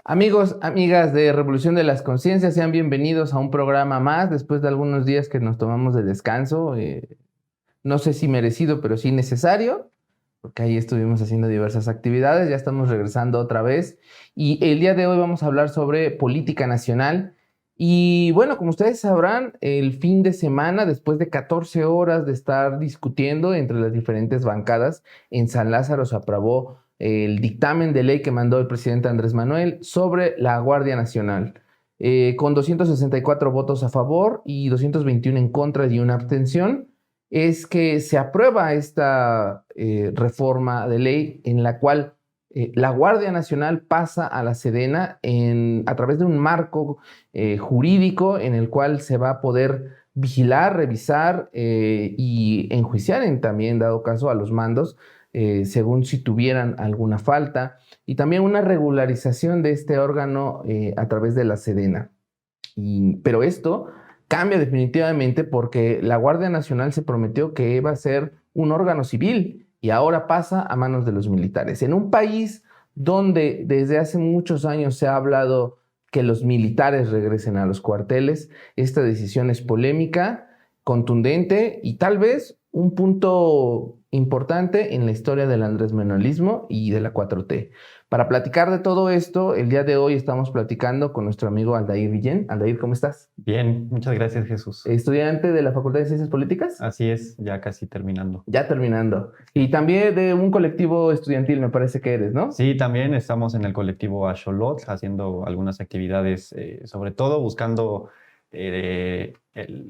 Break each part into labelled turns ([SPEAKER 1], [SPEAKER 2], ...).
[SPEAKER 1] Amigos, amigas de Revolución de las Conciencias, sean bienvenidos a un programa más después de algunos días que nos tomamos de descanso. No sé si merecido, pero sí necesario, porque ahí estuvimos haciendo diversas actividades. Ya estamos regresando otra vez y el día de hoy vamos a hablar sobre política nacional. Y bueno, como ustedes sabrán, el fin de semana, después de 14 horas de estar discutiendo entre las diferentes bancadas, en San Lázaro se aprobó el dictamen de ley que mandó el presidente Andrés Manuel sobre la Guardia Nacional, con 264 votos a favor y 221 en contra y una abstención. Es que se aprueba esta reforma de ley en la cual la Guardia Nacional pasa a la Sedena a través de un marco jurídico en el cual se va a poder vigilar, revisar y enjuiciar también, dado caso, a los mandos, según si tuvieran alguna falta, y también una regularización de este órgano a través de la Sedena. Pero esto cambia definitivamente porque la Guardia Nacional se prometió que iba a ser un órgano civil y ahora pasa a manos de los militares. En un país donde desde hace muchos años se ha hablado que los militares regresen a los cuarteles, esta decisión es polémica, contundente y tal vez un punto importante en la historia del andresmanuelismo y de la 4T. Para platicar de todo esto, el día de hoy estamos platicando con nuestro amigo Aldair Guillén. Aldair, ¿cómo estás?
[SPEAKER 2] Bien, muchas gracias, Jesús.
[SPEAKER 1] Estudiante de la Facultad de Ciencias Políticas.
[SPEAKER 2] Así es, ya casi terminando.
[SPEAKER 1] Ya terminando. Y también de un colectivo estudiantil, me parece que eres, ¿no?
[SPEAKER 2] Sí, también estamos en el colectivo Axolotl haciendo algunas actividades, sobre todo buscando el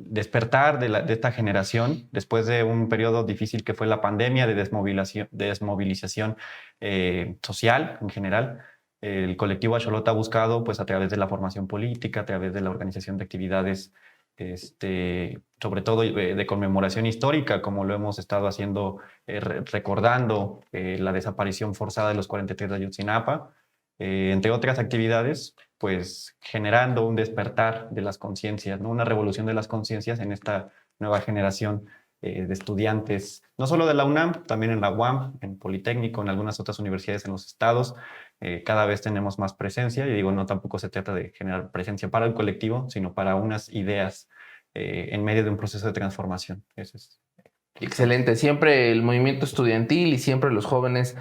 [SPEAKER 2] despertar de esta generación después de un periodo difícil que fue la pandemia de desmovilización social en general. El colectivo Axolotl ha buscado, pues, a través de la formación política, a través de la organización de actividades, sobre todo de conmemoración histórica, como lo hemos estado haciendo, recordando la desaparición forzada de los 43 de Ayotzinapa, entre otras actividades, pues generando un despertar de las conciencias, ¿no? Una revolución de las conciencias en esta nueva generación de estudiantes, no solo de la UNAM, también en la UAM, en Politécnico, en algunas otras universidades en los estados. Cada vez tenemos más presencia y digo, no tampoco se trata de generar presencia para el colectivo, sino para unas ideas en medio de un proceso de transformación. Eso es.
[SPEAKER 1] Excelente. Siempre el movimiento estudiantil y siempre los jóvenes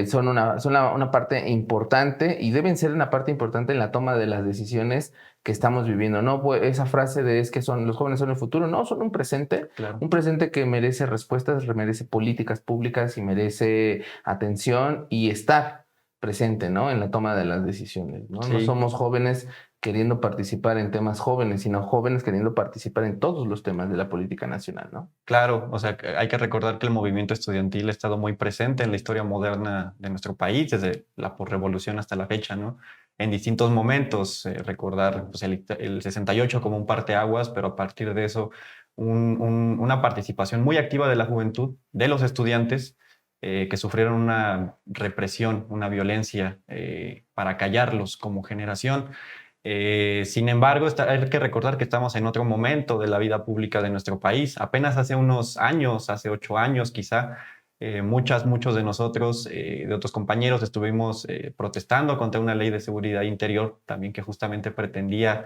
[SPEAKER 1] son una parte importante y deben ser una parte importante en la toma de las decisiones que estamos viviendo, ¿no? Pues esa frase de es que los jóvenes son el futuro, no, son
[SPEAKER 2] Claro.
[SPEAKER 1] un presente que merece respuestas, merece políticas públicas y merece atención y estar presente, ¿no? En la toma de las decisiones, ¿no? No
[SPEAKER 2] Sí.
[SPEAKER 1] somos jóvenes queriendo participar en temas jóvenes, sino jóvenes queriendo participar en todos los temas de la política nacional, ¿no?
[SPEAKER 2] Claro, o sea, hay que recordar que el movimiento estudiantil ha estado muy presente en la historia moderna de nuestro país, desde la posrevolución hasta la fecha, ¿no? En distintos momentos, recordar pues, el 68 como un parteaguas, pero a partir de eso, una participación muy activa de la juventud, de los estudiantes, que sufrieron una represión, una violencia para callarlos como generación. Sin embargo, hay que recordar que estamos en otro momento de la vida pública de nuestro país. Apenas hace unos años, hace 8 años quizá, muchos de nosotros, de otros compañeros, estuvimos protestando contra una ley de seguridad interior también que justamente pretendía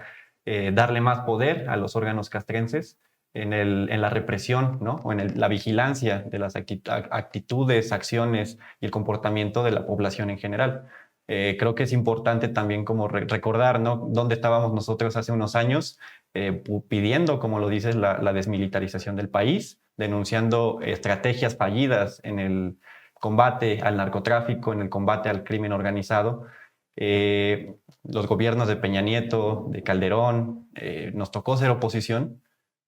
[SPEAKER 2] darle más poder a los órganos castrenses en la represión, ¿no? O en la vigilancia de las actitudes, acciones y el comportamiento de la población en general. Creo que es importante también como recordar, ¿no? Dónde estábamos nosotros hace unos años pidiendo, como lo dices, la desmilitarización del país, denunciando estrategias fallidas en el combate al narcotráfico, en el combate al crimen organizado. Los gobiernos de Peña Nieto, de Calderón, nos tocó ser oposición,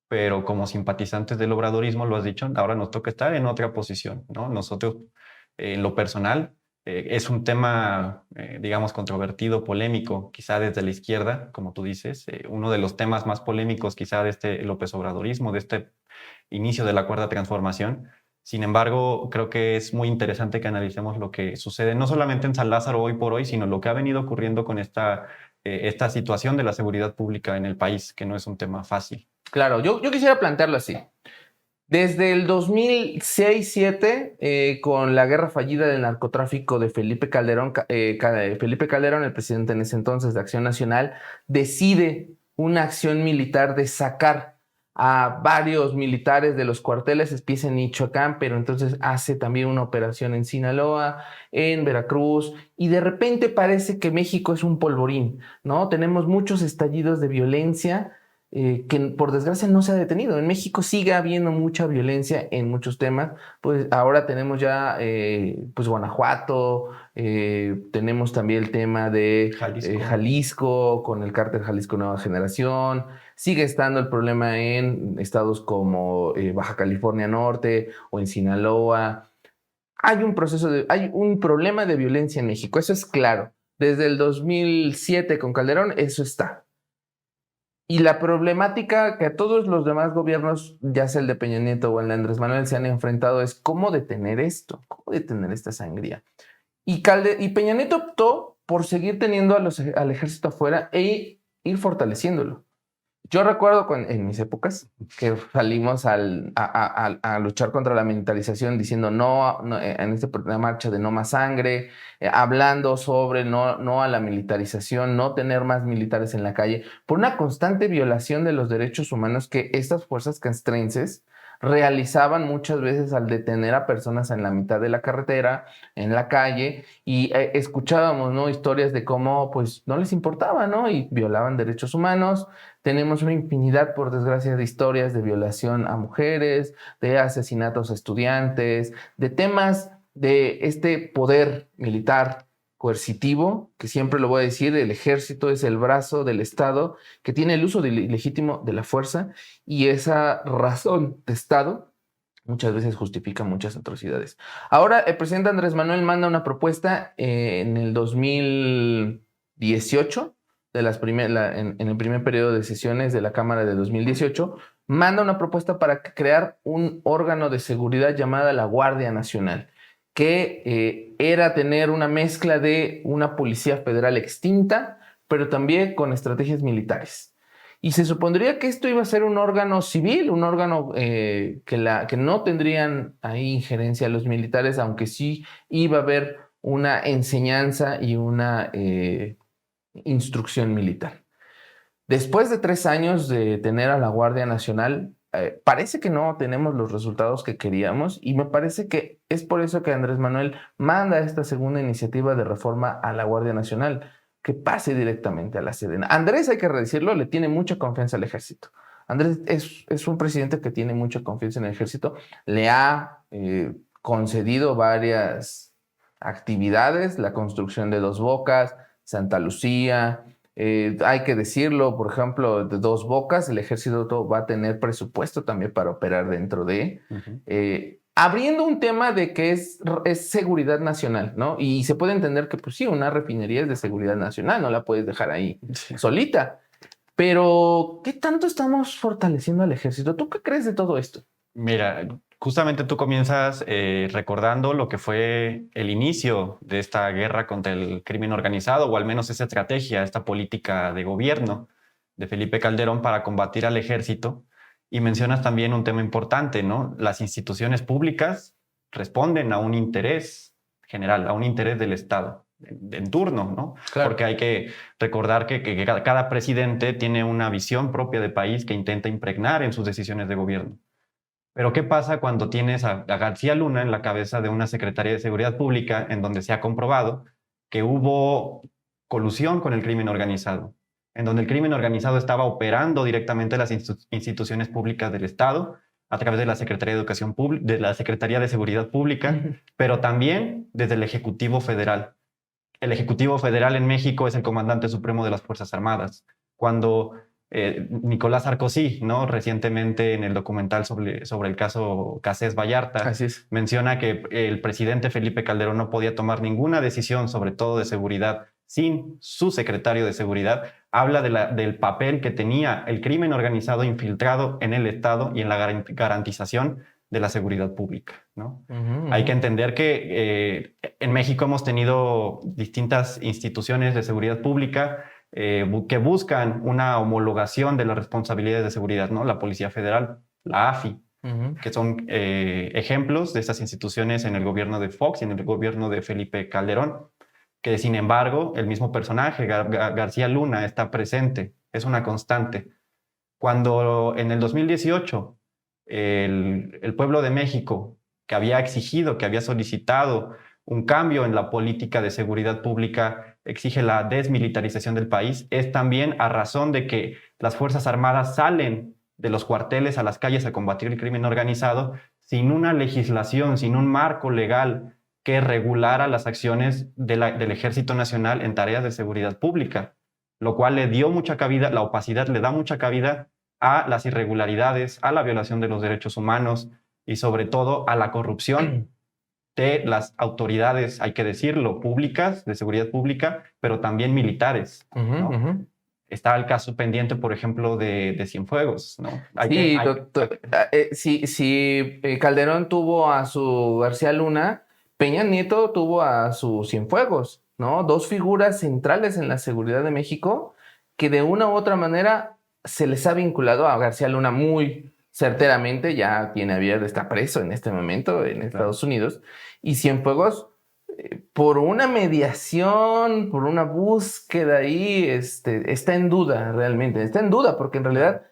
[SPEAKER 2] pero como simpatizantes del obradorismo, lo has dicho, ahora nos toca estar en otra posición, ¿no? Nosotros, en lo personal, es un tema, digamos, controvertido, polémico, quizá desde la izquierda, como tú dices, uno de los temas más polémicos quizá de este López Obradorismo, de este inicio de la Cuarta Transformación. Sin embargo, creo que es muy interesante que analicemos lo que sucede no solamente en San Lázaro hoy por hoy, sino lo que ha venido ocurriendo con esta situación de la seguridad pública en el país, que no es un tema fácil.
[SPEAKER 1] Claro, yo quisiera plantearlo así. Desde el 2006-7, con la guerra fallida del narcotráfico de Felipe Calderón, Felipe Calderón, el presidente en ese entonces de Acción Nacional, decide una acción militar de sacar a varios militares de los cuarteles, empieza en Michoacán, pero entonces hace también una operación en Sinaloa, en Veracruz, y de repente parece que México es un polvorín, ¿no? Tenemos muchos estallidos de violencia que por desgracia no se ha detenido. En México sigue habiendo mucha violencia en muchos temas. Pues ahora tenemos ya pues Guanajuato, tenemos también el tema de Jalisco con el cártel Jalisco Nueva Generación. Sigue estando el problema en estados como Baja California Norte o en Sinaloa. Hay un problema de violencia en México, eso es claro. Desde el 2007 con Calderón, eso está. Y la problemática que a todos los demás gobiernos, ya sea el de Peña Nieto o el de Andrés Manuel, se han enfrentado es cómo detener esto, cómo detener esta sangría. Y Peña Nieto optó por seguir teniendo al ejército afuera e ir fortaleciéndolo. Yo recuerdo en mis épocas que salimos a luchar contra la militarización diciendo no en esta marcha de no más sangre, hablando sobre no a la militarización, no tener más militares en la calle, por una constante violación de los derechos humanos que estas fuerzas castrenses realizaban muchas veces al detener a personas en la mitad de la carretera, en la calle, y escuchábamos, ¿no?, historias de cómo pues no les importaba, ¿no?, y violaban derechos humanos. Tenemos una infinidad, por desgracia, de historias de violación a mujeres, de asesinatos a estudiantes, de temas de este poder militar coercitivo, que siempre lo voy a decir, el ejército es el brazo del Estado que tiene el uso legítimo de la fuerza, y esa razón de Estado muchas veces justifica muchas atrocidades. Ahora, el presidente Andrés Manuel manda una propuesta en el 2018, en el primer periodo de sesiones de la Cámara de 2018, manda una propuesta para crear un órgano de seguridad llamada la Guardia Nacional, que era tener una mezcla de una policía federal extinta, pero también con estrategias militares. Y se supondría que esto iba a ser un órgano civil, un órgano que no tendrían ahí injerencia los militares, aunque sí iba a haber una enseñanza y una instrucción militar. Después de 3 años de tener a la Guardia Nacional, parece que no tenemos los resultados que queríamos, y me parece que es por eso que Andrés Manuel manda esta segunda iniciativa de reforma a la Guardia Nacional, que pase directamente a la Sedena. Andrés, hay que decirlo, le tiene mucha confianza al ejército. Andrés es un presidente que tiene mucha confianza en el ejército, le ha concedido varias actividades, la construcción de Dos Bocas, Santa Lucía. Hay que decirlo, por ejemplo, de Dos Bocas, el ejército va a tener presupuesto también para operar dentro de, abriendo un tema de que es seguridad nacional, ¿no? Y se puede entender que, pues sí, una refinería es de seguridad nacional, no la puedes dejar ahí solita. Pero, ¿qué tanto estamos fortaleciendo al ejército? ¿Tú qué crees de todo esto?
[SPEAKER 2] Mira, justamente tú comienzas recordando lo que fue el inicio de esta guerra contra el crimen organizado, o al menos esa estrategia, esta política de gobierno de Felipe Calderón para combatir al ejército. Y mencionas también un tema importante, ¿no? Las instituciones públicas responden a un interés general, a un interés del Estado en turno, ¿no?
[SPEAKER 1] Claro.
[SPEAKER 2] Porque hay que recordar que cada presidente tiene una visión propia de país que intenta impregnar en sus decisiones de gobierno. Pero ¿qué pasa cuando tienes a García Luna en la cabeza de una Secretaría de Seguridad Pública en donde se ha comprobado que hubo colusión con el crimen organizado, en donde el crimen organizado estaba operando directamente las instituciones públicas del Estado a través de la Secretaría de Educación Pública, de la Secretaría de Seguridad Pública, pero también desde el Ejecutivo Federal? El Ejecutivo Federal en México es el comandante supremo de las Fuerzas Armadas. Cuando Nicolás Sarkozy, ¿no?, recientemente en el documental sobre el caso Cassés Vallarta, menciona que el presidente Felipe Calderón no podía tomar ninguna decisión, sobre todo de seguridad, sin su secretario de seguridad. Habla del papel que tenía el crimen organizado infiltrado en el Estado y en la garantización de la seguridad pública, ¿no? Hay que entender que en México hemos tenido distintas instituciones de seguridad pública que buscan una homologación de las responsabilidades de seguridad, ¿no? La Policía Federal, la AFI, que son ejemplos de estas instituciones en el gobierno de Fox y en el gobierno de Felipe Calderón, que sin embargo el mismo personaje, García Luna, está presente, es una constante. Cuando en el 2018 el pueblo de México, que había exigido, que había solicitado un cambio en la política de seguridad pública, exige la desmilitarización del país, es también a razón de que las Fuerzas Armadas salen de los cuarteles a las calles a combatir el crimen organizado sin una legislación, sin un marco legal que regulara las acciones del Ejército Nacional en tareas de seguridad pública, lo cual le dio mucha cabida, la opacidad le da mucha cabida a las irregularidades, a la violación de los derechos humanos y sobre todo a la corrupción de las autoridades, hay que decirlo, públicas, de seguridad pública, pero también militares, ¿no? Está el caso pendiente, por ejemplo, de Cienfuegos, ¿no?
[SPEAKER 1] Si Calderón tuvo a su García Luna, Peña Nieto tuvo a su Cienfuegos, ¿no? Dos figuras centrales en la seguridad de México que de una u otra manera se les ha vinculado a García Luna muy certeramente, ya tiene abierto, está preso en este momento en Estados Unidos, y Cienfuegos, por una mediación, por una búsqueda ahí, está en duda realmente, está en duda porque en realidad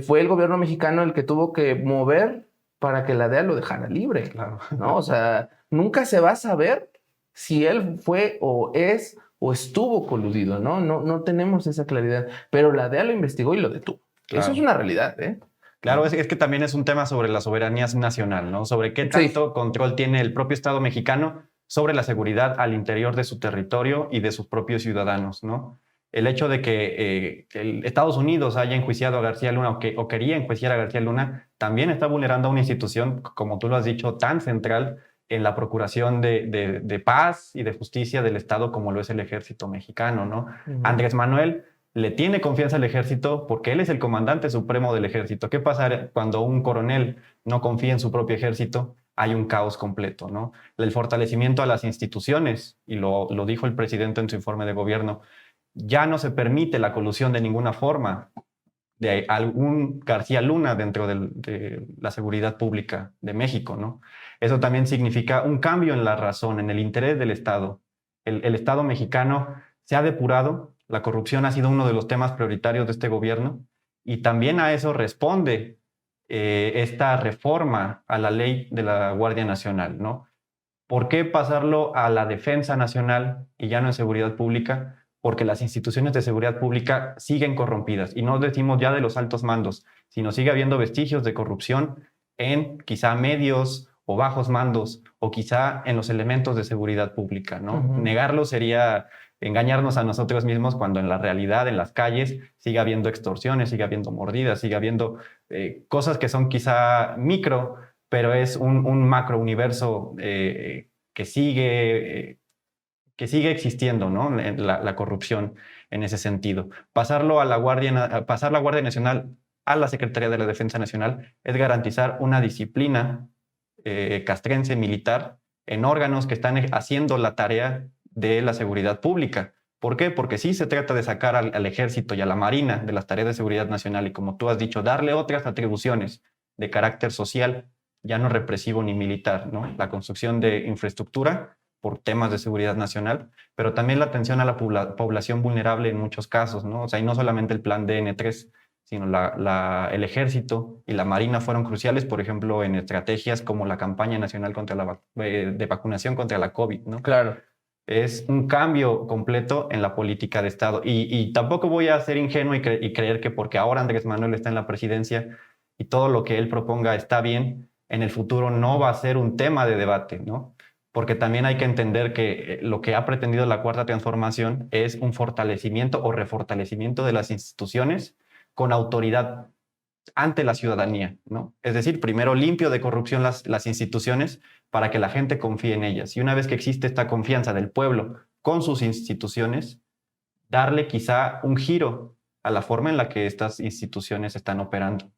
[SPEAKER 1] fue el gobierno mexicano el que tuvo que mover para que la DEA lo dejara libre,
[SPEAKER 2] Claro.
[SPEAKER 1] ¿no? O sea, nunca se va a saber si él fue o es o estuvo coludido, ¿no? No tenemos esa claridad, pero la DEA lo investigó y lo detuvo.
[SPEAKER 2] Claro.
[SPEAKER 1] Eso es una realidad, ¿eh?
[SPEAKER 2] Claro, es que también es un tema sobre la soberanía nacional, ¿no? Sobre qué tanto control tiene el propio Estado mexicano sobre la seguridad al interior de su territorio y de sus propios ciudadanos, ¿no? El hecho de que Estados Unidos haya enjuiciado a García Luna o quería enjuiciar a García Luna también está vulnerando a una institución, como tú lo has dicho, tan central en la procuración de paz y de justicia del Estado como lo es el ejército mexicano, ¿no? Andrés Manuel le tiene confianza al ejército porque él es el comandante supremo del ejército. ¿Qué pasa cuando un coronel no confía en su propio ejército? Hay un caos completo, ¿no? El fortalecimiento a las instituciones, y lo dijo el presidente en su informe de gobierno, ya no se permite la colusión de ninguna forma de algún García Luna dentro de la seguridad pública de México, ¿no? Eso también significa un cambio en la razón, en el interés del Estado. El Estado mexicano se ha depurado, la corrupción ha sido uno de los temas prioritarios de este gobierno y también a eso responde esta reforma a la ley de la Guardia Nacional, ¿no? ¿Por qué pasarlo a la defensa nacional y ya no en seguridad pública? Porque las instituciones de seguridad pública siguen corrompidas y no decimos ya de los altos mandos, sino sigue habiendo vestigios de corrupción en quizá medios o bajos mandos o quizá en los elementos de seguridad pública, ¿no? Negarlo sería engañarnos a nosotros mismos cuando en la realidad, en las calles, sigue habiendo extorsiones, sigue habiendo mordidas, sigue habiendo cosas que son quizá micro, pero es un macro universo que sigue existiendo, ¿no? La corrupción en ese sentido. Pasar la Guardia Nacional a la Secretaría de la Defensa Nacional es garantizar una disciplina castrense militar en órganos que están haciendo la tarea de la seguridad pública. ¿Por qué? Porque sí se trata de sacar al ejército y a la marina de las tareas de seguridad nacional y, como tú has dicho, darle otras atribuciones de carácter social, ya no represivo ni militar, ¿no? La construcción de infraestructura por temas de seguridad nacional, pero también la atención a la población vulnerable en muchos casos, ¿no? O sea, y no solamente el plan DN3, sino el ejército y la marina fueron cruciales, por ejemplo, en estrategias como la campaña nacional de vacunación contra la COVID, ¿no?
[SPEAKER 1] Claro.
[SPEAKER 2] Es un cambio completo en la política de Estado. Y tampoco voy a ser ingenuo y creer que porque ahora Andrés Manuel está en la presidencia y todo lo que él proponga está bien, en el futuro no va a ser un tema de debate, ¿no? Porque también hay que entender que lo que ha pretendido la Cuarta Transformación es un fortalecimiento o refortalecimiento de las instituciones con autoridad ante la ciudadanía, ¿no? Es decir, primero limpio de corrupción las instituciones para que la gente confíe en ellas. Y una vez que existe esta confianza del pueblo con sus instituciones, darle quizá un giro a la forma en la que estas instituciones están operando.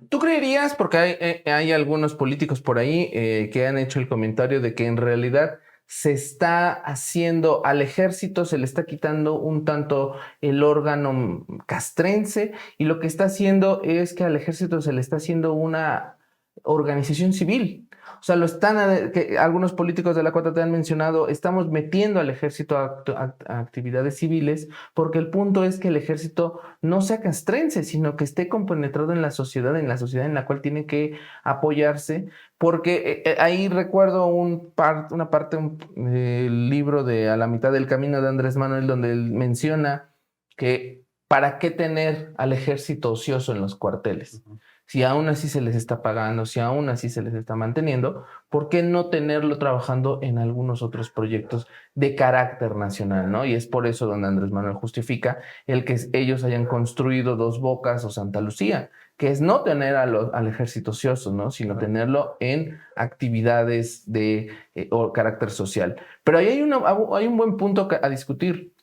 [SPEAKER 1] ¿Tú creerías, porque hay algunos políticos por ahí que han hecho el comentario de que en realidad se está haciendo al ejército, se le está quitando un tanto el órgano castrense y lo que está haciendo es que al ejército se le está haciendo una organización civil. O sea, que algunos políticos de la 4T han mencionado, estamos metiendo al ejército a actividades civiles, porque el punto es que el ejército no sea castrense, sino que esté compenetrado en la sociedad en la cual tiene que apoyarse, porque ahí recuerdo una parte del libro de A la mitad del camino de Andrés Manuel, donde él menciona que ¿para qué tener al ejército ocioso en los cuarteles? Si aún así se les está pagando, si aún así se les está manteniendo, ¿por qué no tenerlo trabajando en algunos otros proyectos de carácter nacional, ¿no? Y es por eso donde Andrés Manuel justifica el que ellos hayan construido Dos Bocas o Santa Lucía, que es no tener al ejército ocioso, ¿no? Sino tenerlo en actividades de carácter social. Pero ahí hay un buen punto a discutir.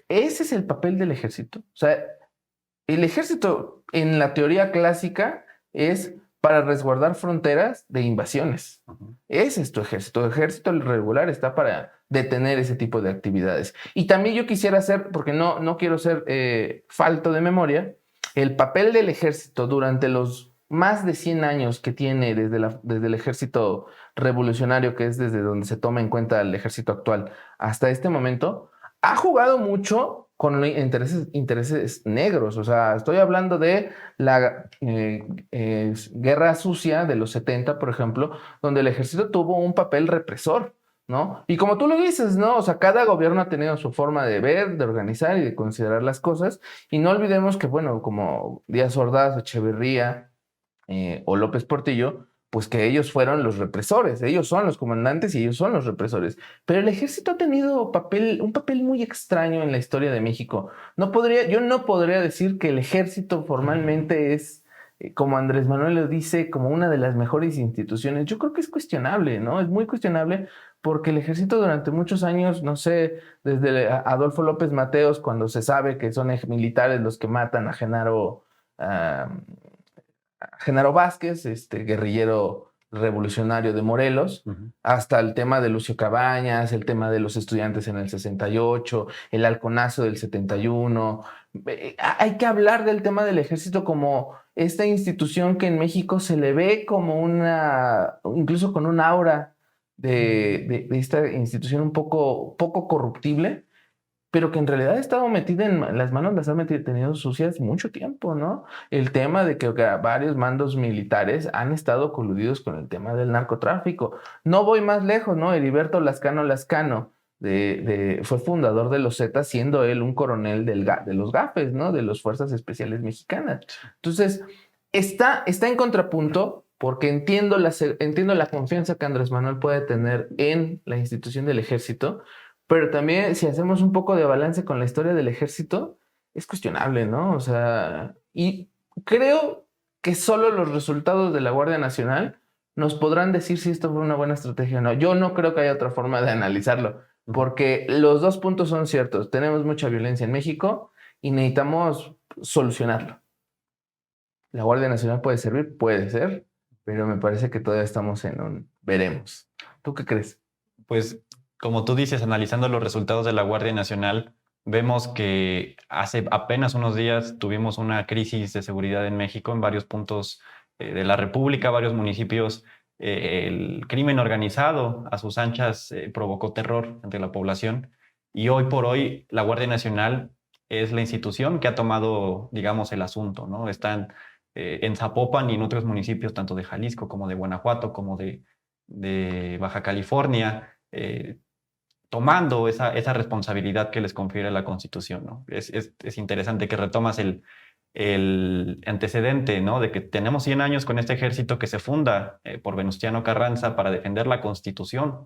[SPEAKER 1] Ese es el papel del ejército. O sea, el ejército en la teoría clásica es para resguardar fronteras de invasiones. Ese es tu ejército. El ejército regular está para detener ese tipo de actividades. Y también yo quisiera hacer, porque no quiero ser falto de memoria, el papel del ejército durante los más de 100 años que tiene desde el ejército revolucionario, que es desde donde se toma en cuenta el ejército actual, hasta este momento, ha jugado mucho con intereses negros. O sea, estoy hablando de la guerra sucia de los 70, por ejemplo, donde el ejército tuvo un papel represor, ¿no? Y como tú lo dices, ¿no? O sea, cada gobierno ha tenido su forma de ver, de organizar y de considerar las cosas. Y no olvidemos que, bueno, como Díaz Ordaz, Echeverría o López Portillo, pues que ellos fueron los represores, ellos son los comandantes y ellos son los represores. Pero el ejército ha tenido un papel muy extraño en la historia de México. Yo no podría decir que el ejército formalmente es, como Andrés Manuel lo dice, como una de las mejores instituciones. Yo creo que es cuestionable, ¿no? Es muy cuestionable porque el ejército durante muchos años, no sé, desde Adolfo López Mateos, cuando se sabe que son militares los que matan a Genaro Vázquez, guerrillero revolucionario de Morelos, hasta el tema de Lucio Cabañas, el tema de los estudiantes en el 68, el halconazo del 71. Hay que hablar del tema del ejército como esta institución que en México se le ve como incluso con un aura de esta institución un poco corruptible, pero que en realidad ha estado metida en las manos, las ha tenido sucias mucho tiempo, ¿no? El tema de que varios mandos militares han estado coludidos con el tema del narcotráfico. No voy más lejos, ¿no? Heriberto Lascano fue fundador de los Zetas, siendo él un coronel de los GAFES, ¿no? De las Fuerzas Especiales Mexicanas. Entonces, está en contrapunto, porque entiendo la confianza que Andrés Manuel puede tener en la institución del ejército, pero también, si hacemos un poco de balance con la historia del ejército, es cuestionable, ¿no? O sea, y creo que solo los resultados de la Guardia Nacional nos podrán decir si esto fue una buena estrategia o no. Yo no creo que haya otra forma de analizarlo, porque los dos puntos son ciertos. Tenemos mucha violencia en México y necesitamos solucionarlo. ¿La Guardia Nacional puede servir? Puede ser, pero me parece que todavía estamos en un veremos. ¿Tú qué crees?
[SPEAKER 2] Pues, como tú dices, analizando los resultados de la Guardia Nacional, vemos que hace apenas unos días tuvimos una crisis de seguridad en México en varios puntos de la República, varios municipios. El crimen organizado a sus anchas provocó terror entre la población y hoy por hoy la Guardia Nacional es la institución que ha tomado, digamos, el asunto, ¿no? Están en Zapopan y en otros municipios, tanto de Jalisco como de Guanajuato, como de Baja California, tomando esa responsabilidad que les confiere la Constitución, ¿no? Es interesante que retomas el antecedente, ¿no? De que tenemos 100 años con este ejército que se funda por Venustiano Carranza para defender la Constitución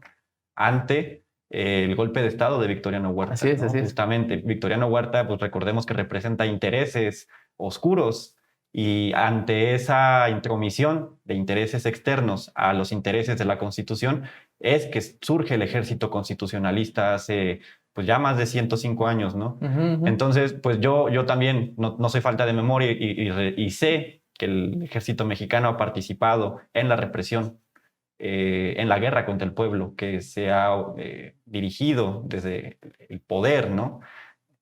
[SPEAKER 2] ante el golpe de Estado de Victoriano Huerta.
[SPEAKER 1] Así es,
[SPEAKER 2] ¿no?
[SPEAKER 1] así es.
[SPEAKER 2] Justamente, Victoriano Huerta, pues recordemos que representa intereses oscuros y ante esa intromisión de intereses externos a los intereses de la Constitución es que surge el ejército constitucionalista hace pues ya más de 105 años, ¿no? Entonces, pues yo también no soy falta de memoria y sé que el ejército mexicano ha participado en la represión, en la guerra contra el pueblo, que se ha dirigido desde el poder, ¿no?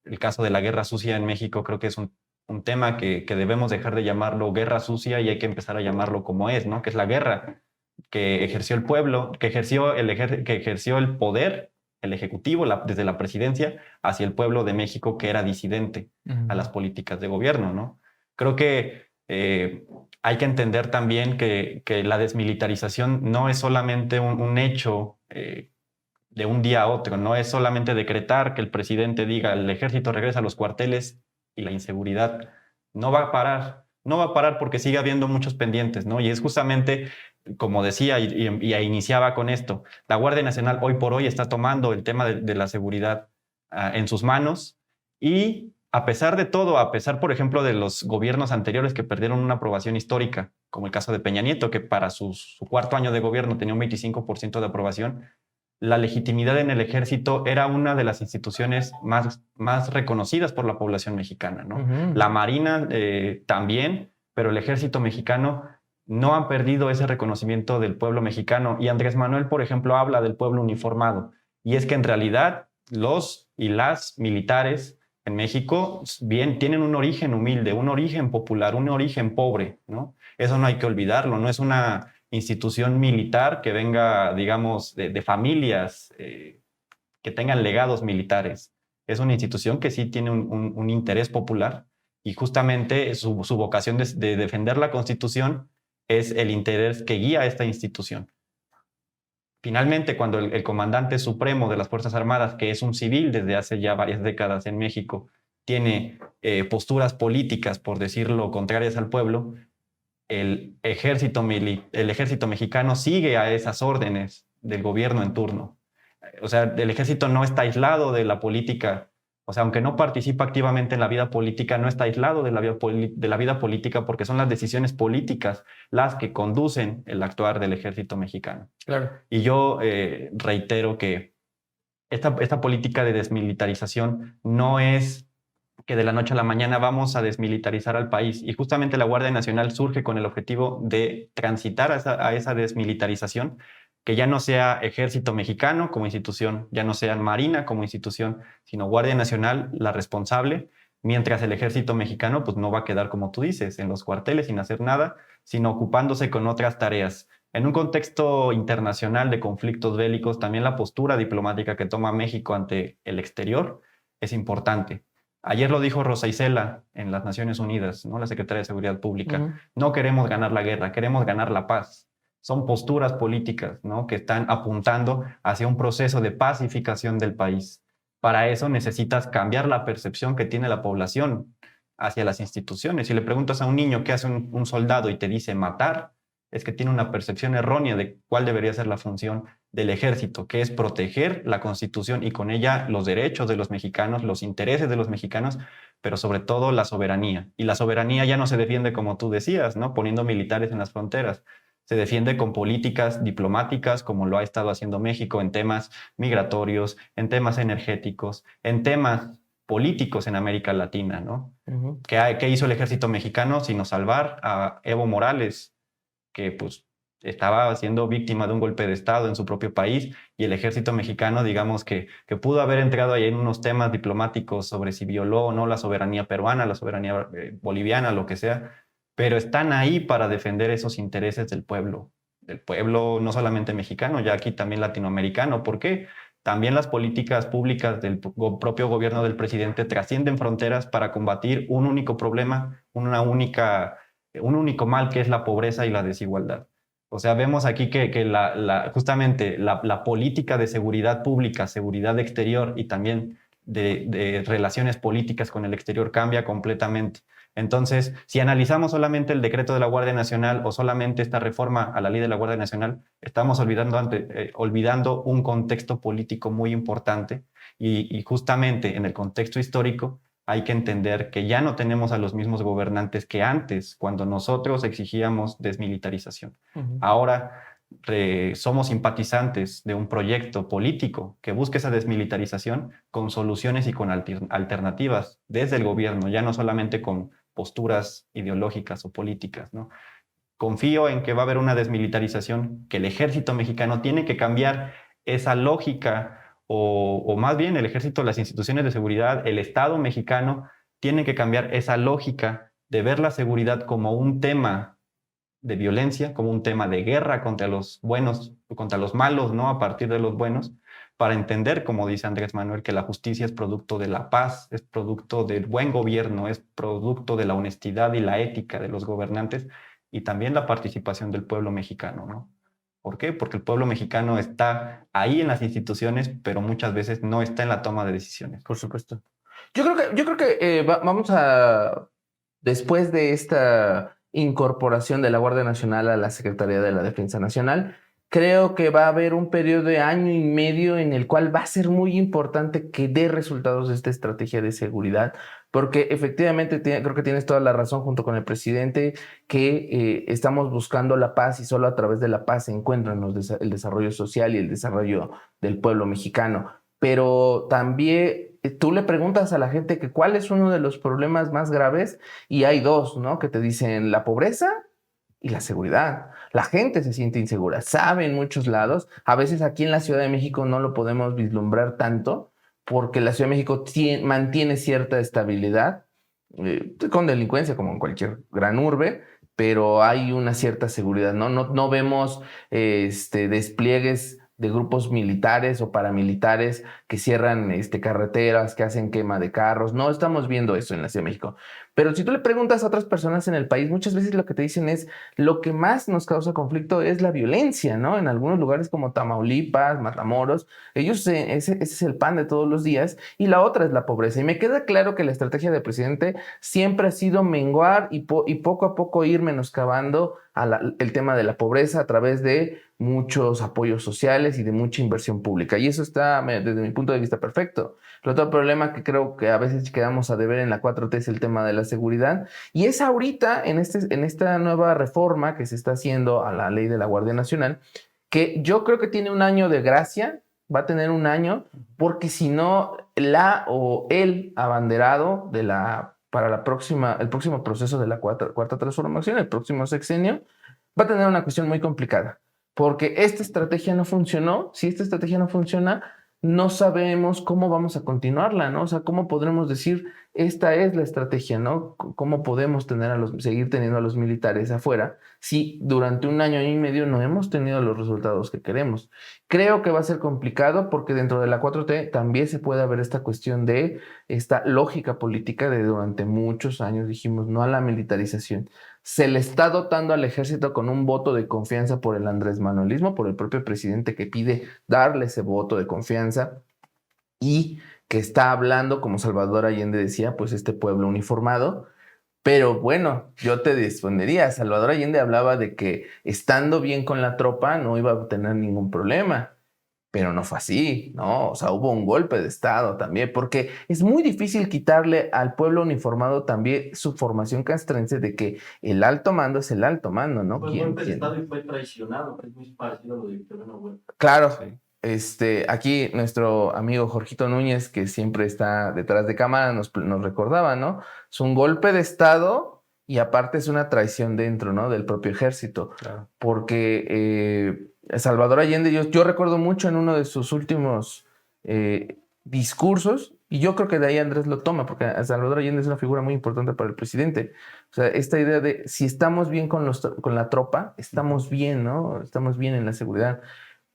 [SPEAKER 2] El caso de la Guerra Sucia en México creo que es un un tema que debemos dejar de llamarlo guerra sucia y hay que empezar a llamarlo como es, ¿no? Que es la guerra que ejerció el pueblo, que ejerció el poder, el ejecutivo, desde la presidencia, hacia el pueblo de México que era disidente a las políticas de gobierno, ¿no? Creo que hay que entender también que la desmilitarización no es solamente un hecho de un día a otro, no es solamente decretar que el presidente diga el ejército regresa a los cuarteles y la inseguridad no va a parar. No va a parar porque sigue habiendo muchos pendientes, ¿no? Y es justamente, como decía y iniciaba con esto, la Guardia Nacional hoy por hoy está tomando el tema de la seguridad en sus manos y a pesar de todo, a pesar, por ejemplo, de los gobiernos anteriores que perdieron una aprobación histórica, como el caso de Peña Nieto, que para su cuarto año de gobierno tenía un 25% de aprobación, la legitimidad en el ejército era una de las instituciones más reconocidas por la población mexicana, ¿no? La Marina también, pero el ejército mexicano no ha perdido ese reconocimiento del pueblo mexicano. Y Andrés Manuel, por ejemplo, habla del pueblo uniformado. Y es que en realidad los y las militares en México bien tienen un origen humilde, un origen popular, un origen pobre, ¿no? Eso no hay que olvidarlo, no es una institución militar que venga, digamos, de familias que tengan legados militares. Es una institución que sí tiene un interés popular y justamente su vocación de defender la Constitución es el interés que guía a esta institución. Finalmente, cuando el comandante supremo de las Fuerzas Armadas, que es un civil desde hace ya varias décadas en México, tiene posturas políticas, por decirlo, contrarias al pueblo, el ejército mexicano sigue a esas órdenes del gobierno en turno. O sea, el ejército no está aislado de la política. O sea, aunque no participa activamente en la vida política, no está aislado de la vida política porque son las decisiones políticas las que conducen el actuar del ejército mexicano.
[SPEAKER 1] Claro.
[SPEAKER 2] Y yo reitero que esta política de desmilitarización no es que de la noche a la mañana vamos a desmilitarizar al país. Y justamente la Guardia Nacional surge con el objetivo de transitar a esa desmilitarización, que ya no sea Ejército Mexicano como institución, ya no sea Marina como institución, sino Guardia Nacional la responsable, mientras el Ejército Mexicano pues no va a quedar, como tú dices, en los cuarteles sin hacer nada, sino ocupándose con otras tareas. En un contexto internacional de conflictos bélicos, también la postura diplomática que toma México ante el exterior es importante. Ayer lo dijo Rosa Isela en las Naciones Unidas, ¿no? La secretaria de Seguridad Pública. No queremos ganar la guerra, queremos ganar la paz. Son posturas políticas, ¿no? Que están apuntando hacia un proceso de pacificación del país. Para eso necesitas cambiar la percepción que tiene la población hacia las instituciones. Si le preguntas a un niño qué hace un soldado y te dice matar, es que tiene una percepción errónea de cuál debería ser la función del ejército, que es proteger la Constitución y con ella los derechos de los mexicanos, los intereses de los mexicanos, pero sobre todo la soberanía. Y la soberanía ya no se defiende como tú decías, ¿no? Poniendo militares en las fronteras. Se defiende con políticas diplomáticas, como lo ha estado haciendo México en temas migratorios, en temas energéticos, en temas políticos en América Latina, ¿no? ¿Qué hizo el ejército mexicano sino salvar a Evo Morales, que pues estaba siendo víctima de un golpe de Estado en su propio país, y el ejército mexicano, digamos que pudo haber entrado ahí en unos temas diplomáticos sobre si violó o no la soberanía peruana, la soberanía boliviana, lo que sea, pero están ahí para defender esos intereses del pueblo no solamente mexicano, ya aquí también latinoamericano. ¿Por qué? También las políticas públicas del propio gobierno del presidente trascienden fronteras para combatir un único problema, un único mal, que es la pobreza y la desigualdad. O sea, vemos aquí que justamente la política de seguridad pública, seguridad exterior y también de relaciones políticas con el exterior cambia completamente. Entonces, si analizamos solamente el decreto de la Guardia Nacional o solamente esta reforma a la ley de la Guardia Nacional, estamos olvidando un contexto político muy importante y justamente en el contexto histórico hay que entender que ya no tenemos a los mismos gobernantes que antes, cuando nosotros exigíamos desmilitarización. Ahora somos simpatizantes de un proyecto político que busque esa desmilitarización con soluciones y con alternativas desde el gobierno, ya no solamente con posturas ideológicas o políticas, ¿no? Confío en que va a haber una desmilitarización, que el ejército mexicano tiene que cambiar esa lógica o más bien el ejército, las instituciones de seguridad, el Estado mexicano tienen que cambiar esa lógica de ver la seguridad como un tema de violencia, como un tema de guerra contra los buenos, contra los malos, ¿no? A partir de los buenos, para entender, como dice Andrés Manuel, que la justicia es producto de la paz, es producto del buen gobierno, es producto de la honestidad y la ética de los gobernantes y también la participación del pueblo mexicano, ¿no? ¿Por qué? Porque el pueblo mexicano está ahí en las instituciones, pero muchas veces no está en la toma de decisiones.
[SPEAKER 1] Por supuesto. Yo creo que vamos a, después de esta incorporación de la Guardia Nacional a la Secretaría de la Defensa Nacional, creo que va a haber un periodo de año y medio en el cual va a ser muy importante que dé resultados esta estrategia de seguridad, porque efectivamente creo que tienes toda la razón junto con el presidente, que estamos buscando la paz y solo a través de la paz se encuentran el desarrollo social y el desarrollo del pueblo mexicano. Pero también tú le preguntas a la gente que cuál es uno de los problemas más graves y hay dos, ¿no? Que te dicen la pobreza y la seguridad. La gente se siente insegura, sabe en muchos lados. A veces aquí en la Ciudad de México no lo podemos vislumbrar tanto porque la Ciudad de México mantiene cierta estabilidad, con delincuencia como en cualquier gran urbe, pero hay una cierta seguridad, ¿no? No vemos despliegues de grupos militares o paramilitares que cierran carreteras, que hacen quema de carros. No estamos viendo eso en la Ciudad de México. Pero si tú le preguntas a otras personas en el país, muchas veces lo que te dicen es lo que más nos causa conflicto es la violencia, ¿no? En algunos lugares como Tamaulipas, Matamoros, ese es el pan de todos los días. Y la otra es la pobreza. Y me queda claro que la estrategia del presidente siempre ha sido menguar y poco a poco ir menoscabando el tema de la pobreza a través de muchos apoyos sociales y de mucha inversión pública. Y eso está, desde mi punto de vista, perfecto. El otro problema que creo que a veces quedamos a deber en la 4T es el tema de la seguridad. Y es ahorita, en esta nueva reforma que se está haciendo a la ley de la Guardia Nacional, que yo creo que tiene un año de gracia, va a tener un año, porque si no, la o el abanderado para el próximo proceso de la cuarta transformación, el próximo sexenio, va a tener una cuestión muy complicada, porque esta estrategia no funcionó. Si esta estrategia no funciona, no sabemos cómo vamos a continuarla, ¿no? O sea, cómo podremos decir, esta es la estrategia, ¿no? ¿Cómo podemos seguir teniendo a los militares afuera si durante un año y medio no hemos tenido los resultados que queremos? Creo que va a ser complicado porque dentro de la 4T también se puede ver esta cuestión de esta lógica política de durante muchos años dijimos no a la militarización. Se le está dotando al ejército con un voto de confianza por el Andrés Manuelismo, por el propio presidente que pide darle ese voto de confianza y que está hablando, como Salvador Allende decía, pues este pueblo uniformado. Pero bueno, yo te respondería, Salvador Allende hablaba de que estando bien con la tropa no iba a tener ningún problema. Pero no fue así, ¿no? O sea, hubo un golpe de Estado también, porque es muy difícil quitarle al pueblo uniformado también su formación castrense de que el alto mando es el alto mando, ¿no?
[SPEAKER 3] Fue golpe de Estado y fue traicionado, es muy parecido a lo de Victoriano Huerta.
[SPEAKER 1] Claro, aquí nuestro amigo Jorgito Núñez, que siempre está detrás de cámara, nos recordaba, ¿no? Es un golpe de Estado y aparte es una traición dentro, ¿no? Del propio ejército.
[SPEAKER 2] Claro.
[SPEAKER 1] Porque Salvador Allende, yo recuerdo mucho en uno de sus últimos discursos, y yo creo que de ahí Andrés lo toma, porque Salvador Allende es una figura muy importante para el presidente. O sea, esta idea de si estamos bien con la tropa, estamos bien, ¿no? Estamos bien en la seguridad.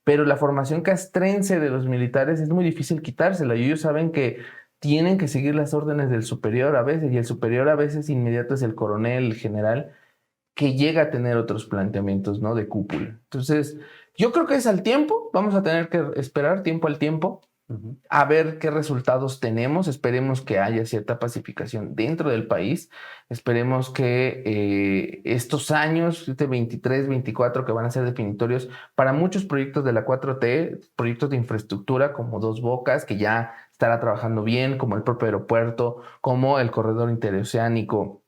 [SPEAKER 1] Pero la formación castrense de los militares es muy difícil quitársela y ellos saben que tienen que seguir las órdenes del superior a veces, y el superior a veces inmediato es el coronel, el general, que llega a tener otros planteamientos, ¿no? De cúpula. Entonces, yo creo que es al tiempo, vamos a tener que esperar tiempo al tiempo, a ver qué resultados tenemos. Esperemos que haya cierta pacificación dentro del país. Esperemos que estos años, 23, 24, que van a ser definitorios para muchos proyectos de la 4T, proyectos de infraestructura como Dos Bocas, que ya estará trabajando bien, como el propio aeropuerto, como el corredor interoceánico,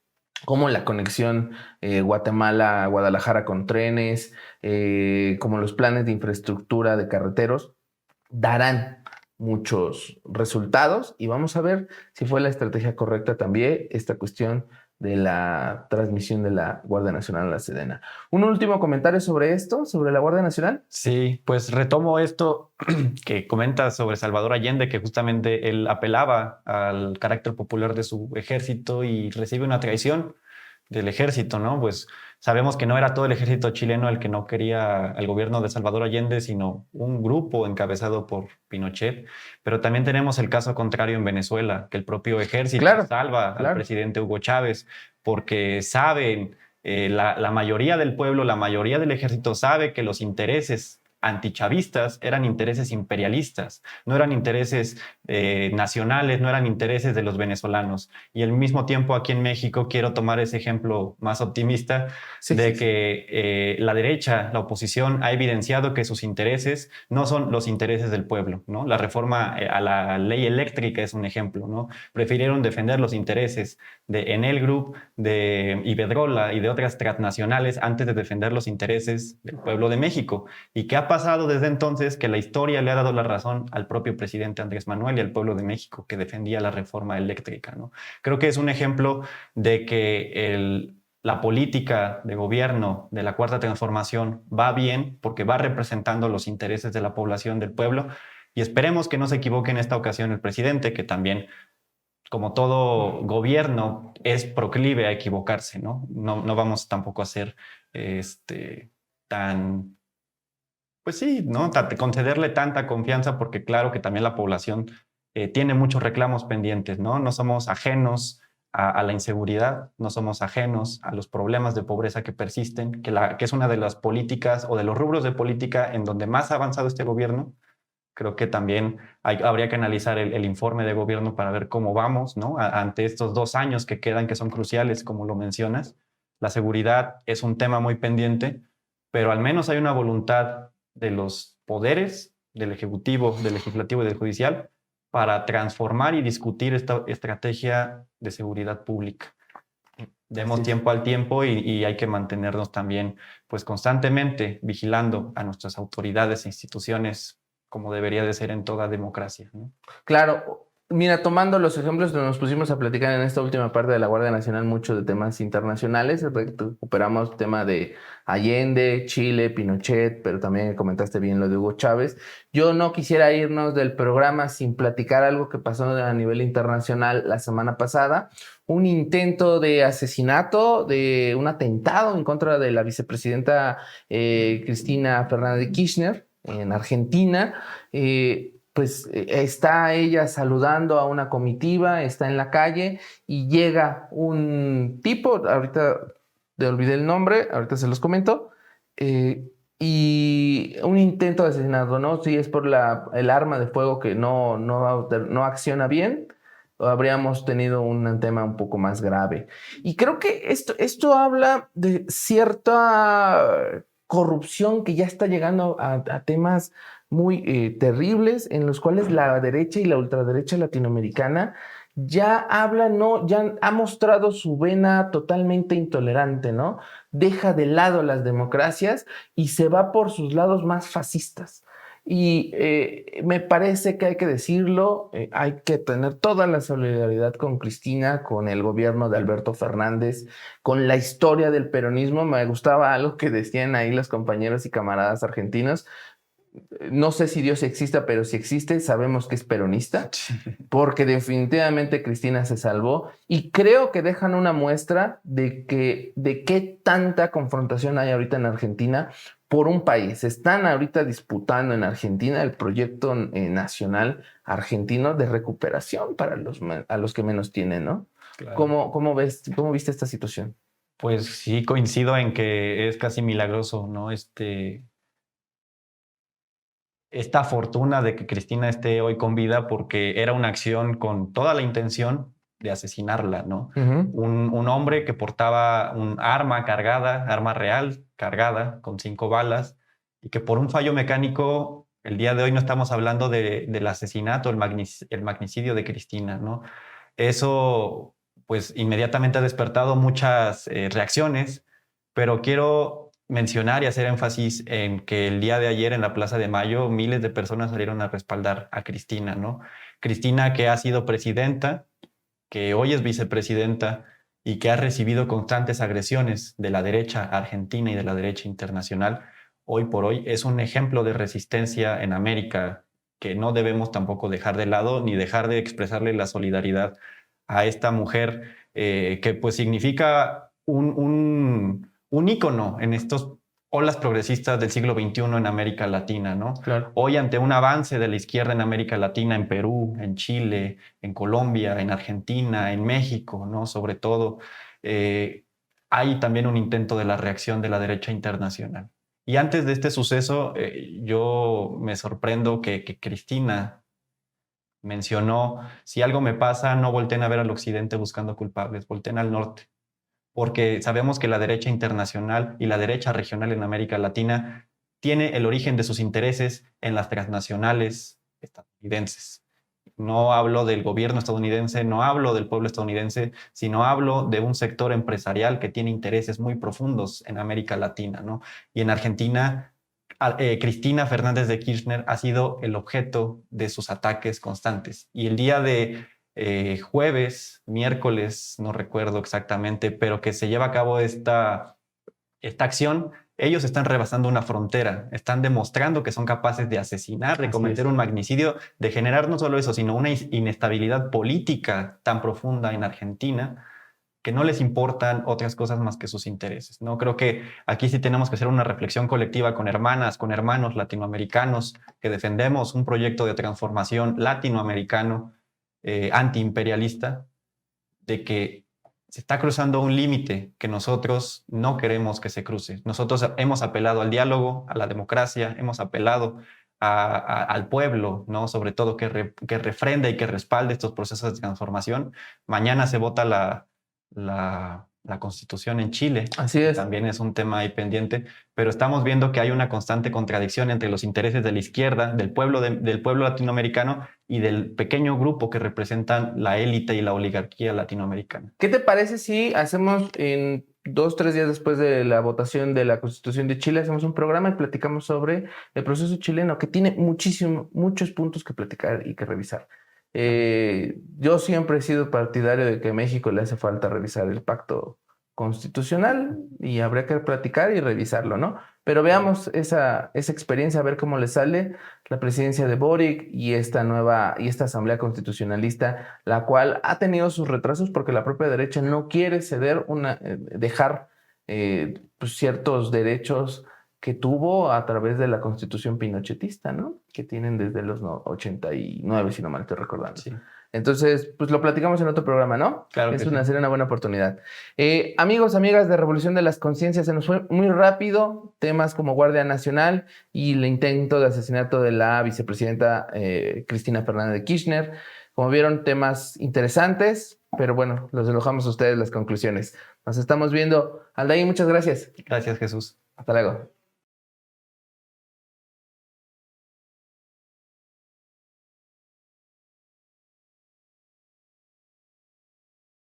[SPEAKER 1] como la conexión Guatemala-Guadalajara con trenes, como los planes de infraestructura de carreteros, darán muchos resultados y vamos a ver si fue la estrategia correcta también esta cuestión de la transmisión de la Guardia Nacional a la Sedena. ¿Un último comentario sobre esto, sobre la Guardia Nacional?
[SPEAKER 2] Sí, pues retomo esto que comenta sobre Salvador Allende, que justamente él apelaba al carácter popular de su ejército y recibe una traición del ejército, ¿no? Pues sabemos que no era todo el ejército chileno el que no quería al gobierno de Salvador Allende, sino un grupo encabezado por Pinochet. Pero también tenemos el caso contrario en Venezuela, que el propio ejército salva al presidente Hugo Chávez porque saben, la mayoría del pueblo, la mayoría del ejército sabe que los intereses antichavistas eran intereses imperialistas, no eran intereses nacionales, no eran intereses de los venezolanos. Y al mismo tiempo aquí en México quiero tomar ese ejemplo más optimista que la derecha, la oposición, ha evidenciado que sus intereses no son los intereses del pueblo, ¿no? La reforma a la ley eléctrica es un ejemplo, ¿no? Prefirieron defender los intereses de Enel Group, de Iberdrola y de otras transnacionales antes de defender los intereses del pueblo de México. ¿Y qué ha pasado desde entonces? Que la historia le ha dado la razón al propio presidente Andrés Manuel y al pueblo de México, que defendía la reforma eléctrica, ¿no? Creo que es un ejemplo de que la política de gobierno de la Cuarta Transformación va bien porque va representando los intereses de la población, del pueblo, y esperemos que no se equivoque en esta ocasión el presidente, que también, como todo gobierno, es proclive a equivocarse, ¿no? No vamos tampoco a ser tan, pues sí, ¿no? Concederle tanta confianza porque claro que también la población tiene muchos reclamos pendientes, ¿no? No somos ajenos a la inseguridad, no somos ajenos a los problemas de pobreza que persisten, que es una de las políticas o de los rubros de política en donde más ha avanzado este gobierno. Creo que también habría que analizar el informe de gobierno para ver cómo vamos, ¿no? Ante estos 2 años que quedan, que son cruciales, como lo mencionas. La seguridad es un tema muy pendiente, pero al menos hay una voluntad de los poderes, del Ejecutivo, del Legislativo y del Judicial, para transformar y discutir esta estrategia de seguridad pública. Demos tiempo al tiempo y hay que mantenernos también, pues, constantemente vigilando a nuestras autoridades e instituciones como debería de ser en toda democracia, ¿no?
[SPEAKER 1] Claro. Mira, tomando los ejemplos que nos pusimos a platicar en esta última parte de la Guardia Nacional, mucho de temas internacionales, recuperamos el tema de Allende, Chile, Pinochet, pero también comentaste bien lo de Hugo Chávez. Yo no quisiera irnos del programa sin platicar algo que pasó a nivel internacional la semana pasada, un intento de asesinato, de un atentado en contra de la vicepresidenta Cristina Fernández de Kirchner en Argentina. Pues está ella saludando a una comitiva, está en la calle y llega un tipo, ahorita te olvidé el nombre, ahorita se los comento, y un intento de asesinato, ¿no? Si es por el arma de fuego que no acciona bien, habríamos tenido un tema un poco más grave. Y creo que esto habla de cierta corrupción que ya está llegando a temas muy terribles en los cuales la derecha y la ultraderecha latinoamericana ya habla, ¿no? Ya ha mostrado su vena totalmente intolerante, ¿no? Deja de lado las democracias y se va por sus lados más fascistas. Y me parece que hay que decirlo, hay que tener toda la solidaridad con Cristina, con el gobierno de Alberto Fernández, con la historia del peronismo. Me gustaba algo que decían ahí los compañeros y camaradas argentinos. No sé si Dios exista, pero si existe, sabemos que es peronista, porque definitivamente Cristina se salvó y creo que dejan una muestra de qué tanta confrontación hay ahorita en Argentina por un país. Están ahorita disputando en Argentina el proyecto nacional argentino de recuperación para a los que menos tienen, ¿no?
[SPEAKER 2] Claro.
[SPEAKER 1] ¿Cómo viste esta situación?
[SPEAKER 2] Pues sí, coincido en que es casi milagroso, ¿no? Esta fortuna de que Cristina esté hoy con vida porque era una acción con toda la intención de asesinarla, ¿no? Un hombre que portaba un arma cargada, arma real cargada con 5 balas y que por un fallo mecánico el día de hoy no estamos hablando del asesinato, el magnicidio de Cristina, ¿no? Eso pues inmediatamente ha despertado muchas reacciones, pero quiero mencionar y hacer énfasis en que el día de ayer en la Plaza de Mayo miles de personas salieron a respaldar a Cristina, ¿no? Cristina, que ha sido presidenta, que hoy es vicepresidenta y que ha recibido constantes agresiones de la derecha argentina y de la derecha internacional, hoy por hoy es un ejemplo de resistencia en América que no debemos tampoco dejar de lado ni dejar de expresarle la solidaridad a esta mujer que pues significa un ícono en estos olas progresistas del siglo XXI en América Latina, ¿no?
[SPEAKER 1] Claro.
[SPEAKER 2] Hoy, ante un avance de la izquierda en América Latina, en Perú, en Chile, en Colombia, en Argentina, en México, ¿no? Sobre todo, hay también un intento de la reacción de la derecha internacional. Y antes de este suceso, yo me sorprendo que Cristina mencionó, si algo me pasa, no volteen a ver al occidente buscando culpables, volteen al norte, porque sabemos que la derecha internacional y la derecha regional en América Latina tiene el origen de sus intereses en las transnacionales estadounidenses. No hablo del gobierno estadounidense, no hablo del pueblo estadounidense, sino hablo de un sector empresarial que tiene intereses muy profundos en América Latina, ¿no? Y en Argentina, Cristina Fernández de Kirchner ha sido el objeto de sus ataques constantes. Y el día de jueves, miércoles, no recuerdo exactamente, pero que se lleva a cabo esta acción, ellos están rebasando una frontera, están demostrando que son capaces de asesinar, de cometer un magnicidio, de generar no solo eso, sino una inestabilidad política tan profunda en Argentina que no les importan otras cosas más que sus intereses, ¿no? Creo que aquí sí tenemos que hacer una reflexión colectiva con hermanas, con hermanos latinoamericanos que defendemos un proyecto de transformación latinoamericano antiimperialista, de que se está cruzando un límite que nosotros no queremos que se cruce. Nosotros hemos apelado al diálogo, a la democracia, hemos apelado al pueblo, ¿no? Sobre todo que refrende y que respalde estos procesos de transformación. Mañana se vota la Constitución en Chile.
[SPEAKER 1] Así es.
[SPEAKER 2] También es un tema ahí pendiente, pero estamos viendo que hay una constante contradicción entre los intereses de la izquierda, del pueblo latinoamericano y del pequeño grupo que representan la élite y la oligarquía latinoamericana.
[SPEAKER 1] ¿Qué te parece si hacemos en 2-3 días después de la votación de la Constitución de Chile, hacemos un programa y platicamos sobre el proceso chileno, que tiene muchos puntos que platicar y que revisar? Yo siempre he sido partidario de que a México le hace falta revisar el pacto constitucional y habría que platicar y revisarlo, ¿no? Pero veamos esa experiencia, a ver cómo le sale la presidencia de Boric y esta asamblea constitucionalista, la cual ha tenido sus retrasos porque la propia derecha no quiere ceder, dejar pues ciertos derechos que tuvo a través de la constitución pinochetista, ¿no? Que tienen desde los 89, si no mal estoy recordando.
[SPEAKER 2] Sí.
[SPEAKER 1] Entonces, pues lo platicamos en otro programa, ¿no?
[SPEAKER 2] Claro que
[SPEAKER 1] Sería una buena oportunidad. Amigos, amigas de Revolución de las Conciencias, se nos fue muy rápido temas como Guardia Nacional y el intento de asesinato de la vicepresidenta Cristina Fernández de Kirchner. Como vieron, temas interesantes, pero bueno, los dejamos a ustedes las conclusiones. Nos estamos viendo. Aldair, muchas gracias.
[SPEAKER 2] Gracias, Jesús.
[SPEAKER 1] Hasta luego.